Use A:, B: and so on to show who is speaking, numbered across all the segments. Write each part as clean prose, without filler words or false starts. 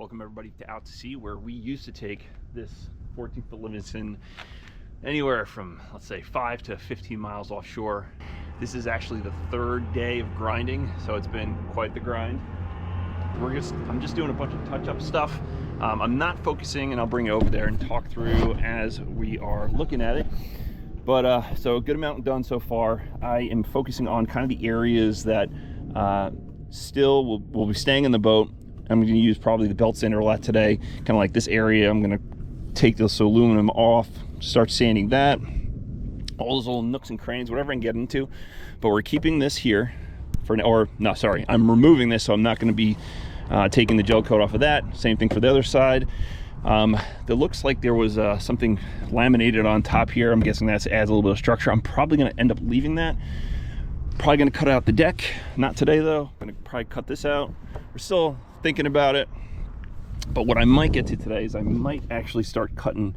A: Welcome everybody to Out to Sea, where we used to take this 14-foot Livingston anywhere from, let's say, 5 to 15 miles offshore. This is actually the third day of grinding, so it's been quite the grind. I'm just doing a bunch of touch-up stuff. I'm not focusing, and I'll bring you over there and talk through as we are looking at it. But so a good amount done so far. I am focusing on kind of the areas that still will be staying in the boat. I'm going to use probably the belt sander a lot today. Kind of like this area, I'm going to take this aluminum off, start sanding that. All those little nooks and crannies, whatever I can get into. But we're keeping this here for now, or no, sorry, I'm removing this, so I'm not going to be taking the gel coat off of that. Same thing for the other side. There looks like there was something laminated on top here. I'm guessing that adds a little bit of structure. I'm probably going to end up leaving that. Probably going to cut out the deck. Not today though. I'm going to probably cut this out. We're still thinking about it. But what I might get to today is I might actually start cutting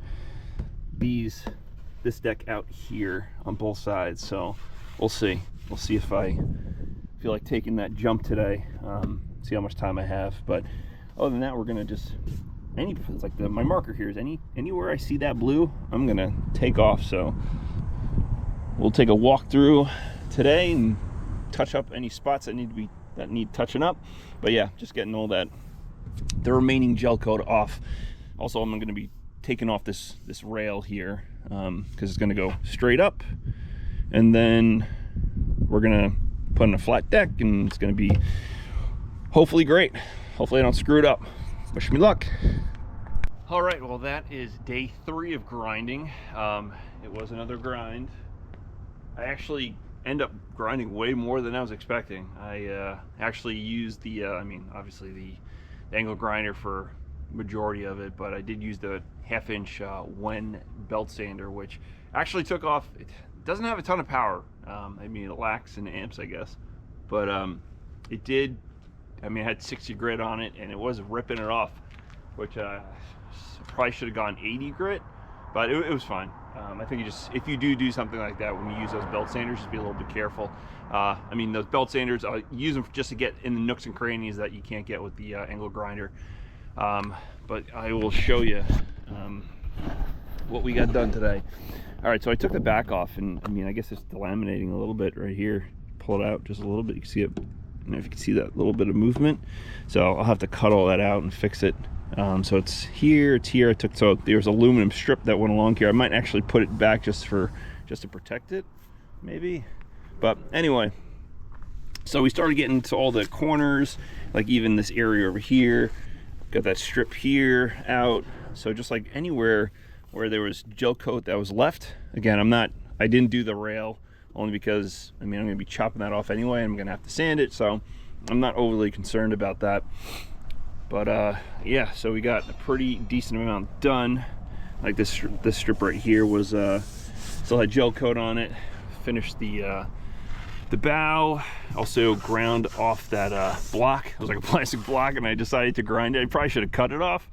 A: this deck out here on both sides. So we'll see. We'll see if I feel like taking that jump today. See how much time I have. But other than that, we're going to just... it's like my marker here is anywhere I see that blue, I'm gonna take off. So we'll take a walk through today and touch up any spots that need touching up. But yeah, just getting all the remaining gel coat off. Also, I'm gonna be taking off this rail here because it's gonna go straight up, and then we're gonna put in a flat deck, and it's gonna be hopefully great. Hopefully I don't screw it up. Wish me luck. All right, well, that is day 3 of grinding. It was another grind. I actually end up grinding way more than I was expecting. I actually used the, obviously the angle grinder for majority of it, but I did use the 1/2-inch Wen belt sander, which actually took off. It doesn't have a ton of power. It lacks in amps, I guess, but it did. I had 60 grit on it, and it was ripping it off, which probably should have gone 80 grit, but it was fine. I think if you do something like that when you use those belt sanders, just be a little bit careful. Those belt sanders, I use them just to get in the nooks and crannies that you can't get with the angle grinder. But I will show you what we got done today. All right, so I took the back off, and I guess it's delaminating a little bit right here. Pull it out just a little bit. You can see it. And if you can see that little bit of movement, so I'll have to cut all that out and fix it. So it's here. So there's aluminum strip that went along here. I might actually put it back just to protect it, maybe. But anyway, so we started getting to all the corners, like even this area over here. Got that strip here out. So just like anywhere where there was gel coat that was left. Again, I didn't do the rail, only because I'm going to be chopping that off anyway. I'm going to have to sand it, so I'm not overly concerned about that. But yeah, so we got a pretty decent amount done. Like this strip right here was still had gel coat on it. Finished the bow. Also ground off that block. It was like a plastic block, and I decided to grind it. I probably should have cut it off,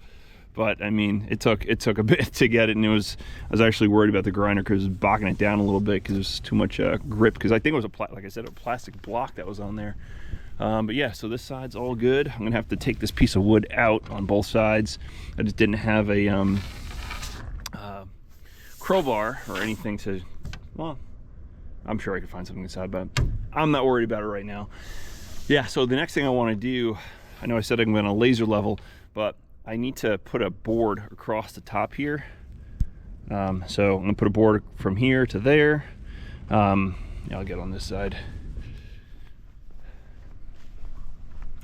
A: but it took a bit to get it, and I was actually worried about the grinder because it was bogging it down a little bit because there's too much grip, because I think it was like I said, a plastic block that was on there. But yeah, so this side's all good. I'm gonna have to take this piece of wood out on both sides. I just didn't have a crowbar or anything to, well, I'm sure I could find something inside, but I'm not worried about it right now. Yeah, so the next thing I want to do, I know I said I'm gonna laser level, but I need to put a board across the top here. So I'm gonna put a board from here to there. Yeah, I'll get on this side.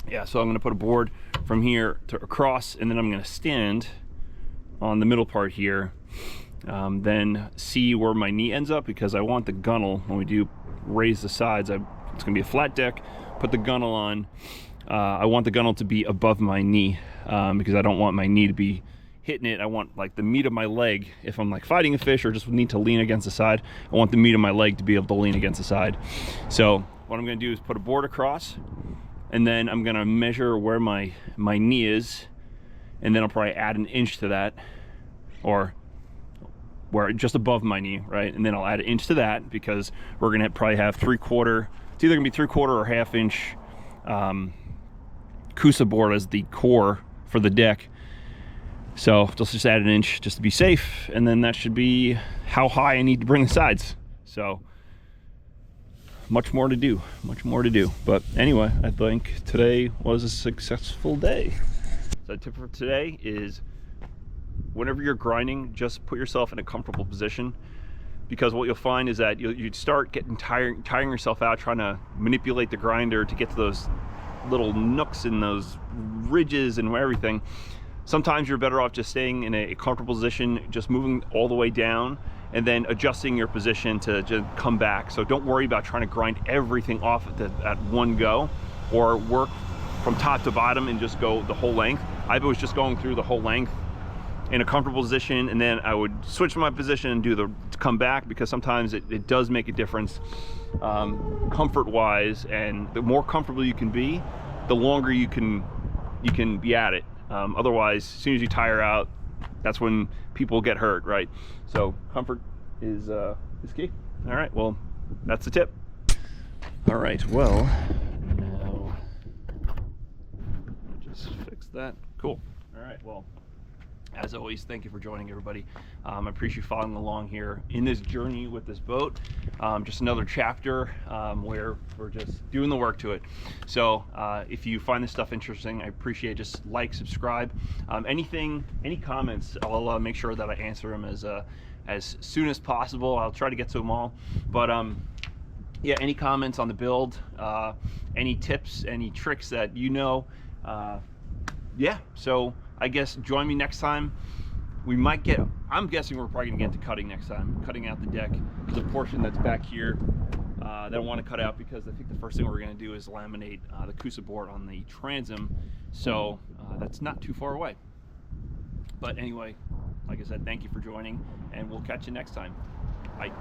A: Yeah, so I'm gonna put a board from here to across, and then I'm gonna stand on the middle part here. Then see where my knee ends up, because I want the gunnel, when we do raise the sides, it's gonna be a flat deck, put the gunnel on. I want the gunnel to be above my knee, because I don't want my knee to be hitting it. I want like the meat of my leg, if I'm like fighting a fish or just need to lean against the side, I want the meat of my leg to be able to lean against the side. So what I'm gonna do is put a board across, and then I'm gonna measure where my knee is, and then I'll probably add 1 inch to that, or where just above my knee, right? And then I'll add 1 inch to that, because we're gonna probably have 3/4, it's either gonna be 3/4 or 1/2 inch cusa board as the core for the deck. So just add an inch just to be safe, and then that should be how high I need to bring the sides. So much more to do, but anyway, I think today was a successful day. So the tip for today is, whenever you're grinding, just put yourself in a comfortable position, because what you'll find is that you'd start getting tiring yourself out trying to manipulate the grinder to get to those little nooks and those ridges and everything. Sometimes you're better off just staying in a comfortable position, just moving all the way down, and then adjusting your position to just come back. So don't worry about trying to grind everything off at one go, or work from top to bottom and just go the whole length. I was just going through the whole length in a comfortable position, and then I would switch my position and do the come back, because sometimes it does make a difference comfort wise, and the more comfortable you can be, the longer you can be at it. Otherwise, as soon as you tire out, that's when people get hurt, right? So comfort is key. All right, well, that's the tip. All right, well, now just fix that. Cool. All right, well, as always, thank you for joining, everybody. I appreciate you following along here in this journey with this boat. Just another chapter where we're just doing the work to it. So if you find this stuff interesting, I appreciate it. Just like, subscribe. Any comments, I'll make sure that I answer them as soon as possible. I'll try to get to them all. But yeah, any comments on the build, any tips, any tricks that you know, yeah, so I guess join me next time. We might get, I'm guessing we're probably gonna get to cutting next time, cutting out the deck. There's a portion that's back here that I want to cut out, because I think the first thing we're gonna do is laminate the cusa board on the transom. So that's not too far away. But anyway, like I said, thank you for joining, and we'll catch you next time. Bye.